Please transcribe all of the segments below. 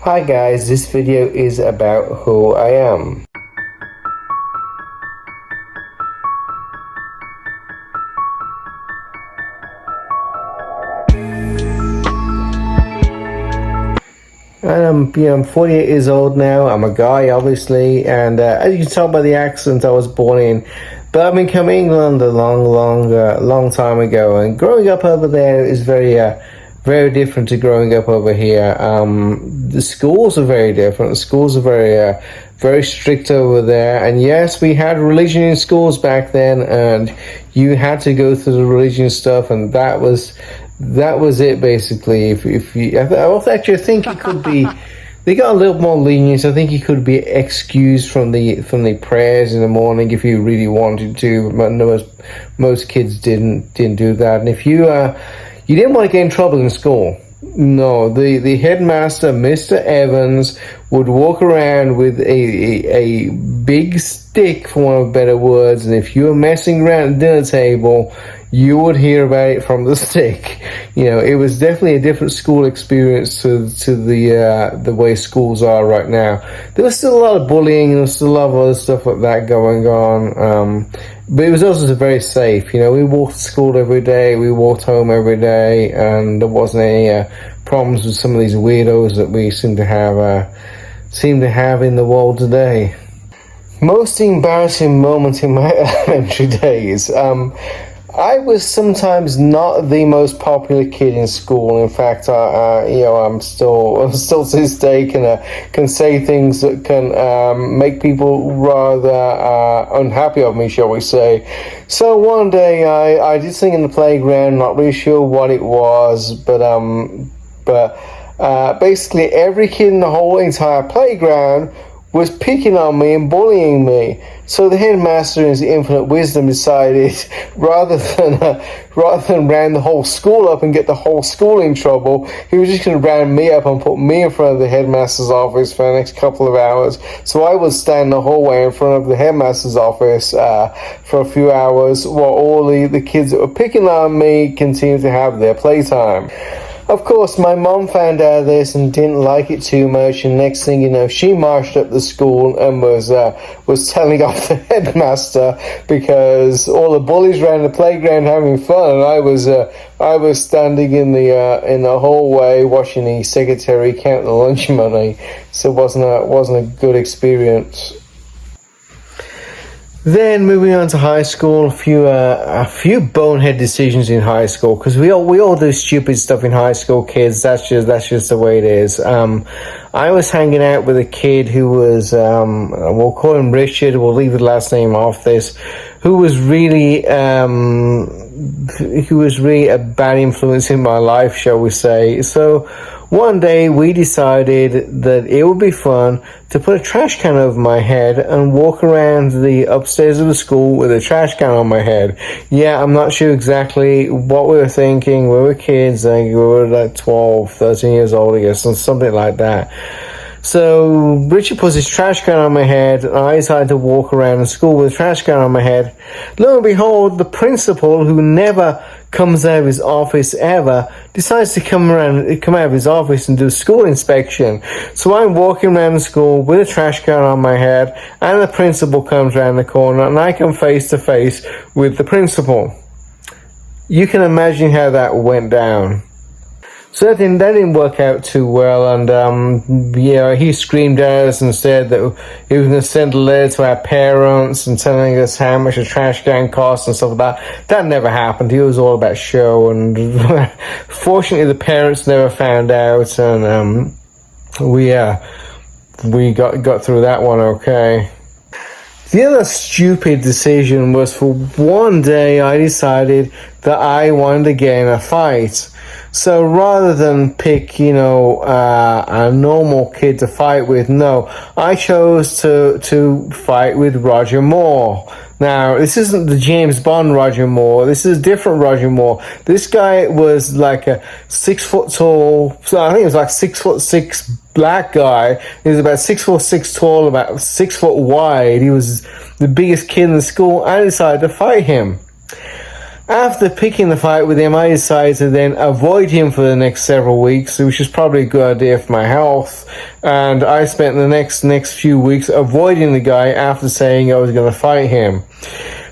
Hi guys, this video is about who I am. I'm 48 years old now. I'm a guy, obviously, and as you can tell by the accent I was born in. But I've been coming to England a long time ago, and growing up over there is very different to growing up over here. The schools are very different. The schools are very strict over there. And yes, we had religion in schools back then, and you had to go through the religion stuff, and that was it basically. If you, I think it could be. They got a little more lenient. I think you could be excused from the prayers in the morning if you really wanted to. But most kids didn't do that. And if you didn't want to get in trouble in school, no, the headmaster, Mr. Evans, would walk around with a big stick, for want of better words, and if you were messing around at the dinner table, you would hear about it from the stick. You know, it was definitely a different school experience to the way schools are right now. There was still a lot of bullying, and there was still a lot of other stuff like that going on. But it was also very safe. You know, we walked to school every day, we walked home every day, and there wasn't any problems with some of these weirdos that we seem to have in the world today. Most embarrassing moment in my elementary days. I was sometimes not the most popular kid in school. In fact, I'm still to this day can say things that can make people rather unhappy of me, shall we say. So one day I did something in the playground, not really sure what it was, but basically every kid in the whole entire playground was picking on me and bullying me. So the headmaster, in his infinite wisdom, decided rather than round the whole school up and get the whole school in trouble, he was just going to round me up and put me in front of the headmaster's office for the next couple of hours. So I would stand in the hallway in front of the headmaster's office for a few hours while all the kids that were picking on me continued to have their playtime. Of course, my mom found out of this and didn't like it too much, and next thing you know, she marched up the school and was telling off the headmaster because all the bullies ran the playground having fun, and I was standing in the hallway watching the secretary count the lunch money. So it wasn't a good experience. Then moving on to high school, a few bonehead decisions in high school, because we all do stupid stuff in high school, kids. That's just the way it is. I was hanging out with a kid who was we'll call him Richard. We'll leave the last name off this. Who was really a bad influence in my life, shall we say? So one day we decided that it would be fun to put a trash can over my head and walk around the upstairs of the school with a trash can on my head. Yeah, I'm not sure exactly what we were thinking. We were kids. I think we were like 12, 13 years old, I guess, or something like that. So Richard puts his trash can on my head, and I decided to walk around the school with a trash can on my head. Lo and behold, the principal, who never comes out of his office ever, decides to come out of his office and do a school inspection. So I'm walking around the school with a trash can on my head, and the principal comes around the corner, and I come face to face with the principal. You can imagine how that went down. So that didn't work out too well, and he screamed at us and said that he was going to send a letter to our parents and telling us how much a trash can cost and stuff like that. That never happened. He was all about show, and fortunately the parents never found out, and we got through that one okay. The other stupid decision was, for one day I decided that I wanted to get in a fight. So rather than pick, a normal kid to fight with, no, I chose to fight with Roger Moore. Now, this isn't the James Bond Roger Moore. This is a different Roger Moore. This guy was like a 6 foot tall, so I think it was like 6'6" black guy. He was about 6'6" tall, about 6 foot wide. He was the biggest kid in the school. I decided to fight him. After picking the fight with him, I decided to then avoid him for the next several weeks, which is probably a good idea for my health. And I spent the next few weeks avoiding the guy after saying I was going to fight him.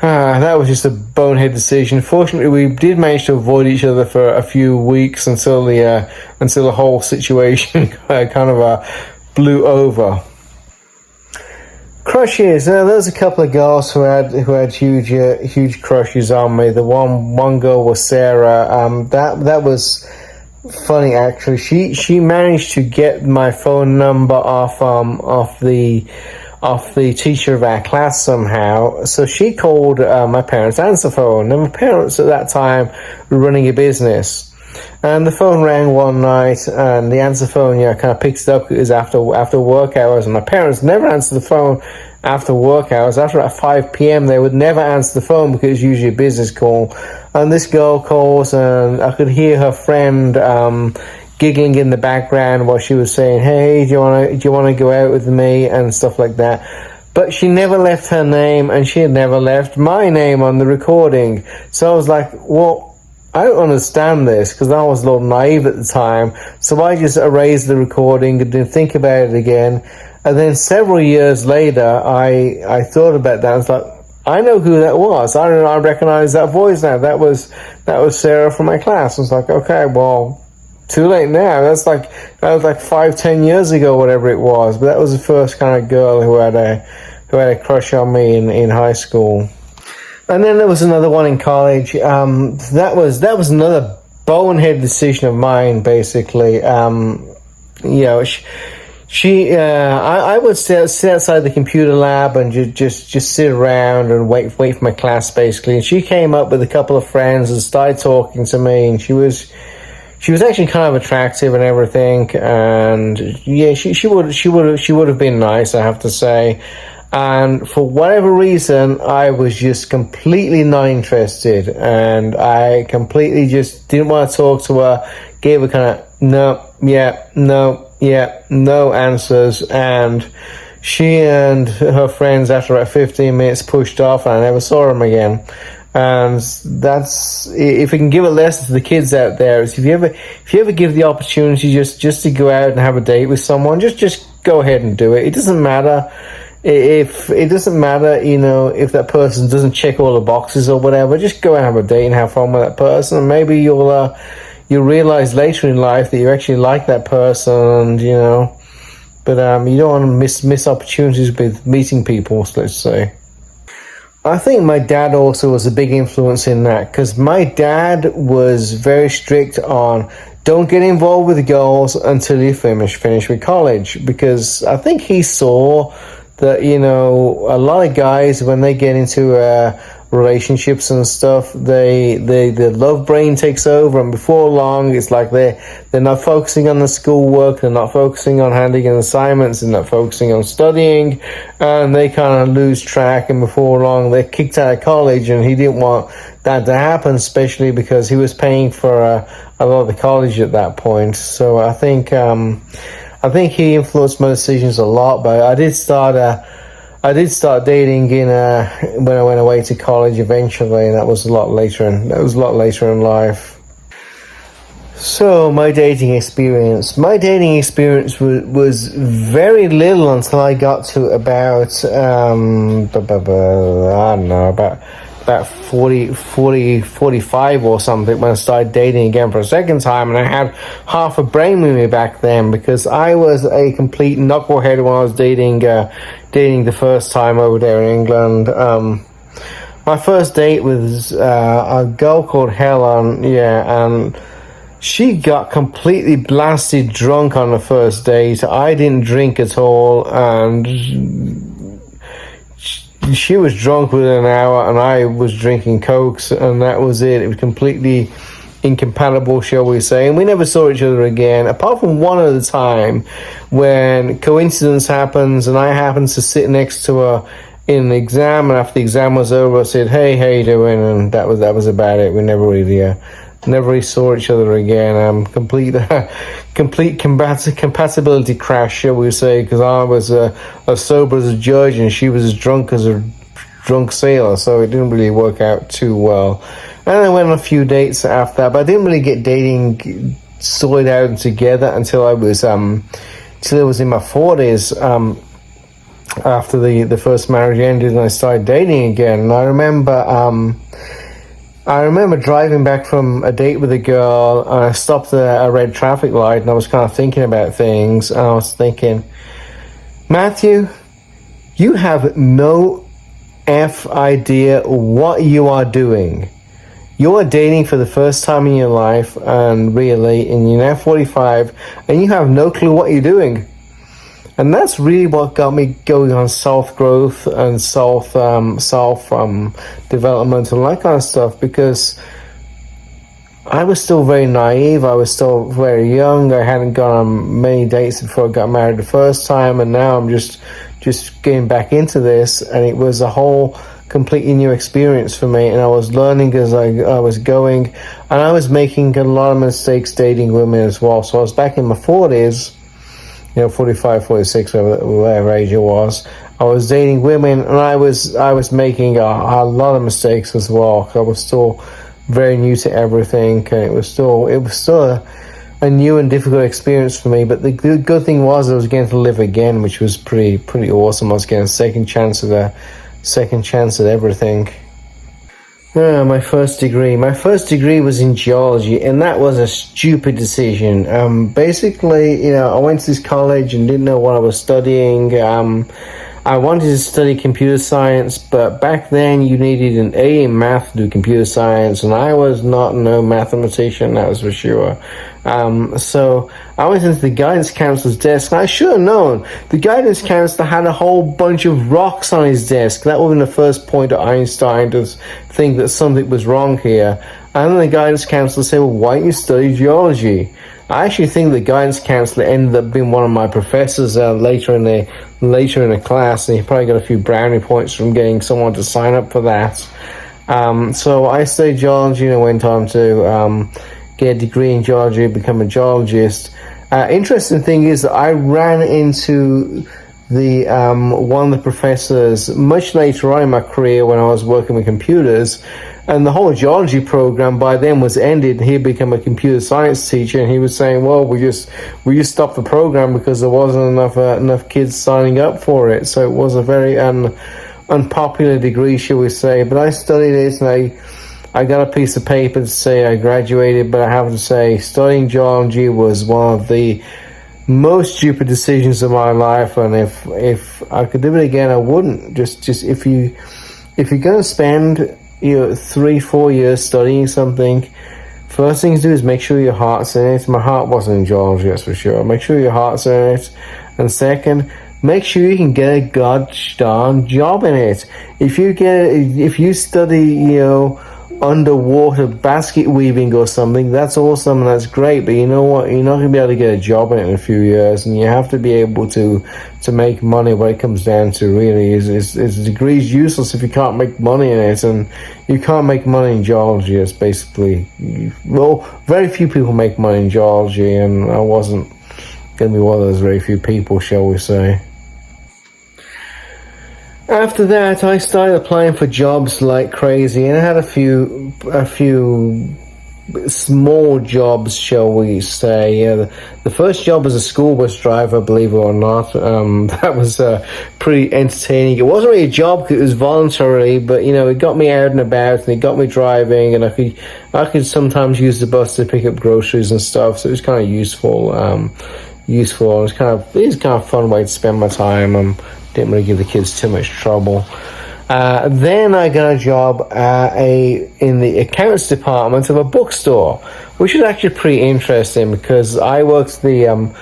That was just a bonehead decision. Fortunately, we did manage to avoid each other for a few weeks until the whole situation kind of blew over. Crushes. There's a couple of girls who had huge crushes on me. The one girl was Sarah. That was funny actually. She managed to get my phone number off the teacher of our class somehow. So she called my parents' answer phone. And my parents at that time were running a business. And the phone rang one night, and the answer phone, kind of picked it up. It was after work hours, and my parents never answered the phone after work hours. After at 5 p.m., they would never answer the phone because it's usually a business call. And this girl calls, and I could hear her friend giggling in the background while she was saying, "Hey, do you want to go out with me?" and stuff like that. But she never left her name, and she had never left my name on the recording. So I was like, well, I don't understand this, because I was a little naive at the time. So I just erased the recording and didn't think about it again. And then several years later, I thought about that. I was like, I know who that was. I recognize that voice now. That was Sarah from my class. I was like, okay, well, too late now. That was like 5-10 years ago, whatever it was. But that was the first kind of girl who had a crush on me in high school. And then there was another one in college. That was another bonehead decision of mine, basically. I would sit outside the computer lab and just sit around and wait for my class, basically. And she came up with a couple of friends and started talking to me, and she was actually kind of attractive and everything. And yeah, she would have been nice, I have to say. And for whatever reason, I was just completely not interested, and I completely just didn't want to talk to her. Gave her kind of no answers, and she and her friends, after about 15 minutes, pushed off, and I never saw them again. And that's, if we can give a lesson to the kids out there, is if you ever give the opportunity just to go out and have a date with someone, just go ahead and do it. It doesn't matter. If it doesn't matter, if that person doesn't check all the boxes or whatever, just go and have a date and have fun with that person, and maybe you'll realize later in life that you actually like that person, and but you don't want to miss opportunities with meeting people, let's say. I think my dad also was a big influence in that, because my dad was very strict on don't get involved with girls until you finish with college, because I think he saw that, a lot of guys, when they get into relationships and stuff, the love brain takes over, and before long, it's like they're not focusing on the schoolwork, they're not focusing on handing in assignments, they're not focusing on studying, and they kind of lose track, and before long, they're kicked out of college, and he didn't want that to happen, especially because he was paying for a lot of the college at that point. So I think he influenced my decisions a lot, but I did start dating when I went away to college eventually, and that was a lot later in life. So my dating experience was very little until I got to about I don't know, about 40, 45 or something, when I started dating again for a second time. And I had half a brain with me back then, because I was a complete knucklehead when I was dating the first time over there in England. My first date was a girl called Helen, and she got completely blasted drunk on the first date. I didn't drink at all, and she was drunk within an hour, and I was drinking cokes, and that was it. It was completely incompatible, shall we say, and we never saw each other again, apart from one other time when coincidence happens, and I happened to sit next to her in the exam, and after the exam was over, I said, "Hey, how you doing?" And that was about it. We never really saw each other again. Complete compatibility crash, shall we say, because I was as sober as a judge, and she was as drunk as a drunk sailor, so it didn't really work out too well. And I went on a few dates after that, but I didn't really get dating sorted out and together until I was in my 40s. After the first marriage ended, and I started dating again. And I remember driving back from a date with a girl, and I stopped at a red traffic light, and I was kind of thinking about things, and I was thinking, Matthew, you have no idea what you are doing. You are dating for the first time in your life, and really, and you're now 45, and you have no clue what you're doing. And that's really what got me going on self-growth and self-development and that kind of stuff, because I was still very naive. I was still very young. I hadn't gone on many dates before I got married the first time, and now I'm just getting back into this, and it was a whole completely new experience for me, and I was learning as I was going, and I was making a lot of mistakes dating women as well. So I was back in my 40s, 45, 46, whatever age it was. I was dating women, and I was making a lot of mistakes as well. I was still very new to everything, and it was still a new and difficult experience for me. But the good thing was I was getting to live again, which was pretty awesome. I was getting a second chance at everything. My first degree was in geology, and that was a stupid decision. Basically, I went to this college and didn't know what I was studying. I wanted to study computer science, but back then you needed an A in math to do computer science, and I was not no mathematician, that was for sure. So I went into the guidance counselor's desk, and I should have known. The guidance counselor had a whole bunch of rocks on his desk. That would have been the first point of Einstein to think that something was wrong here. And then the guidance counselor said, well, why don't you study geology? I actually think the guidance counselor ended up being one of my professors later in the class, and he probably got a few brownie points from getting someone to sign up for that. So I studied geology, and I went on to get a degree in geology, become a geologist. Interesting thing is that I ran into the one of the professors much later on in my career when I was working with computers, and the whole geology program by then was ended. He had become a computer science teacher, and he was saying, well, we just stopped the program because there wasn't enough kids signing up for it. So it was a very unpopular degree, shall we say. But I studied it, and I got a piece of paper to say I graduated. But I have to say, studying geology was one of the most stupid decisions of my life, and if I could do it again, I wouldn't. Just if you're going to spend 3-4 years studying something, first thing to do is make sure your heart's in it. My heart wasn't in geology, that's for sure. Make sure your heart's in it. And second, make sure you can get a gosh darn job in it. If you study, underwater basket weaving or something, that's awesome and that's great, but you know what, you're not going to be able to get a job in it in a few years, and you have to be able to make money. What it comes down to really is a degree's useless if you can't make money in it, and you can't make money in geology. It's basically, very few people make money in geology, and I wasn't going to be one of those very few people, shall we say. After that, I started applying for jobs like crazy, and I had a few small jobs, shall we say. The first job was a school bus driver, believe it or not. That was pretty entertaining. It wasn't really a job because it was voluntary, but it got me out and about, and it got me driving, and I could sometimes use the bus to pick up groceries and stuff. So it was kind of useful. It was kind of a fun way to spend my time. Didn't really give the kids too much trouble. Then I got a job in the accounts department of a bookstore, which is actually pretty interesting because I worked the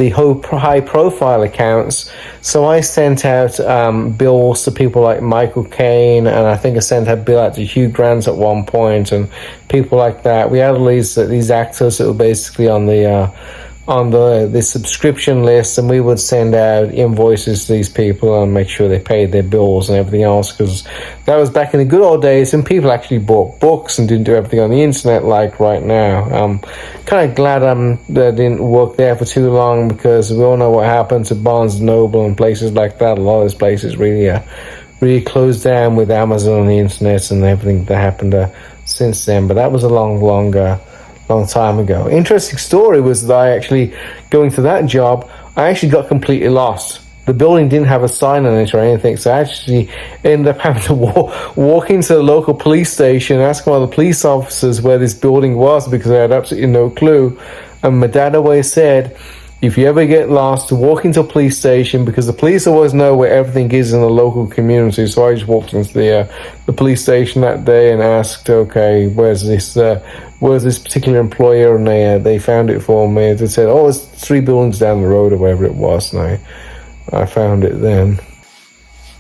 high-profile accounts. So I sent out bills to people like Michael Caine, and I think I sent a bill out to Hugh Grant at one point, and people like that. We had these actors that were basically on the subscription list, and we would send out invoices to these people and make sure they paid their bills and everything else, because that was back in the good old days and people actually bought books and didn't do everything on the internet like right now. I'm kind of glad that I didn't work there for too long, because we all know what happened to Barnes & Noble and places like that. A lot of those places really closed down with Amazon on the internet and everything that happened to since then, but that was a long time ago. Interesting story was that I actually, going to that job, I actually got completely lost. The building didn't have a sign on it or anything, so I actually ended up having to walk into the local police station, ask one of the police officers where this building was, because I had absolutely no clue. And my dad always said, if you ever get lost, walk into a police station, because the police always know where everything is in the local community. So I just walked into the police station that day and asked, okay, where's this particular employer? And they found it for me. They said, oh, it's 3 buildings down the road or wherever it was. And I found it then.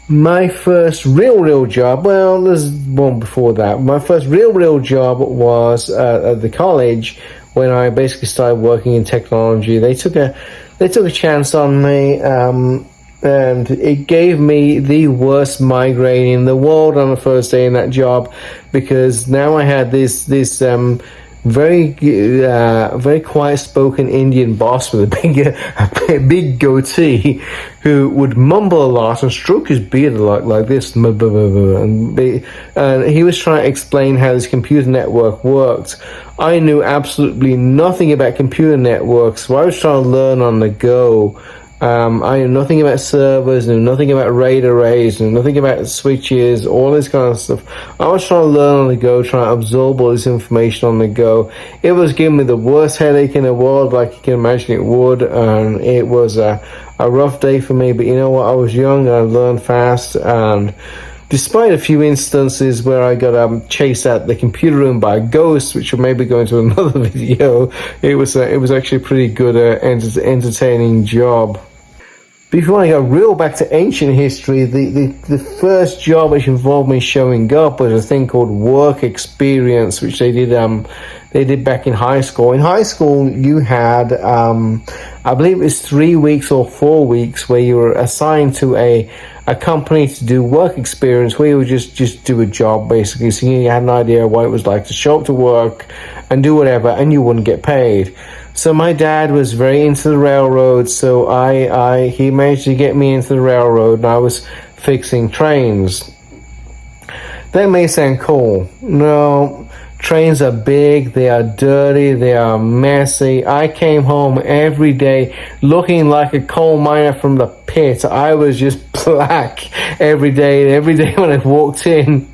My first real job, well, there's one before that. My first real job was at the college, when I basically started working in technology. They took a chance on me, and it gave me the worst migraine in the world on the first day in that job, because now I had this very quiet spoken Indian boss with a big goatee, who would mumble a lot and stroke his beard a lot like this, and he was trying to explain how this computer network worked. I knew absolutely nothing about computer networks, so I was trying to learn on the go. I knew nothing about servers, knew nothing about RAID arrays, knew nothing about switches, all this kind of stuff. I was trying to learn on the go, trying to absorb all this information on the go. It was giving me the worst headache in the world, like you can imagine it would, and it was a rough day for me. But you know what, I was young and I learned fast, and despite a few instances where I got chased out the computer room by a ghost, which will maybe go into another video, it was actually a pretty good entertaining job. Before I go real back to ancient history, the first job which involved me showing up was a thing called work experience, which they did back in high school. In high school, you had, I believe it was 3 weeks or 4 weeks, where you were assigned to a company to do work experience, where you would just do a job, basically. So you had an idea of what it was like to show up to work and do whatever, and you wouldn't get paid. So my dad was very into the railroad, so he managed to get me into the railroad, and I was fixing trains. That may sound cool. No, trains are big, they are dirty, they are messy. I came home every day looking like a coal miner from the pit. I was just black every day. Every day when I walked in,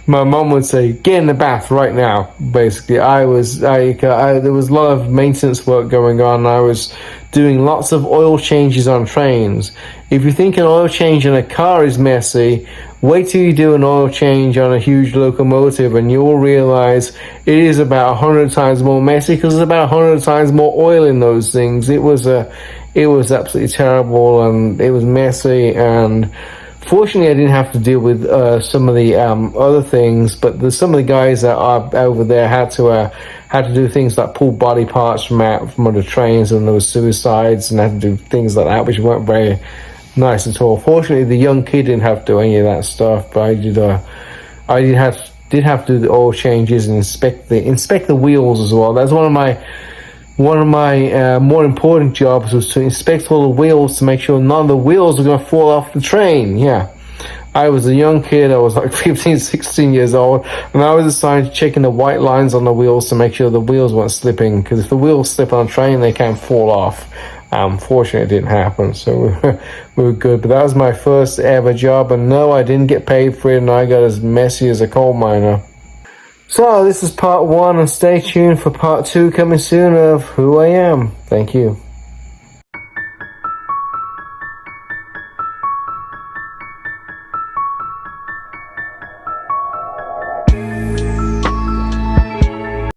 my mom would say, "Get in the bath right now." Basically, there was a lot of maintenance work going on. I was doing lots of oil changes on trains. If you think an oil change in a car is messy, wait till you do an oil change on a huge locomotive, and you'll realize it is about 100 times more messy, because there's about 100 times more oil in those things. It was absolutely terrible, and it was messy, and fortunately I didn't have to deal with some of the other things, but some of the guys that are over there had to do things like pull body parts from other trains, and there was suicides, and had to do things like that, which weren't very nice at all. Fortunately, the young kid didn't have to do any of that stuff, but I did have to do the oil changes and inspect the wheels as well. That's one of my more important jobs, was to inspect all the wheels to make sure none of the wheels were going to fall off the train. Yeah. I was a young kid. I was like 15, 16 years old, and I was assigned to checking the white lines on the wheels to make sure the wheels weren't slipping, because if the wheels slip on a train, they can fall off. Fortunately, it didn't happen, so we were good. But that was my first ever job, and no, I didn't get paid for it, and I got as messy as a coal miner. So this is part 1, and stay tuned for part 2 coming soon of Who I Am. Thank you.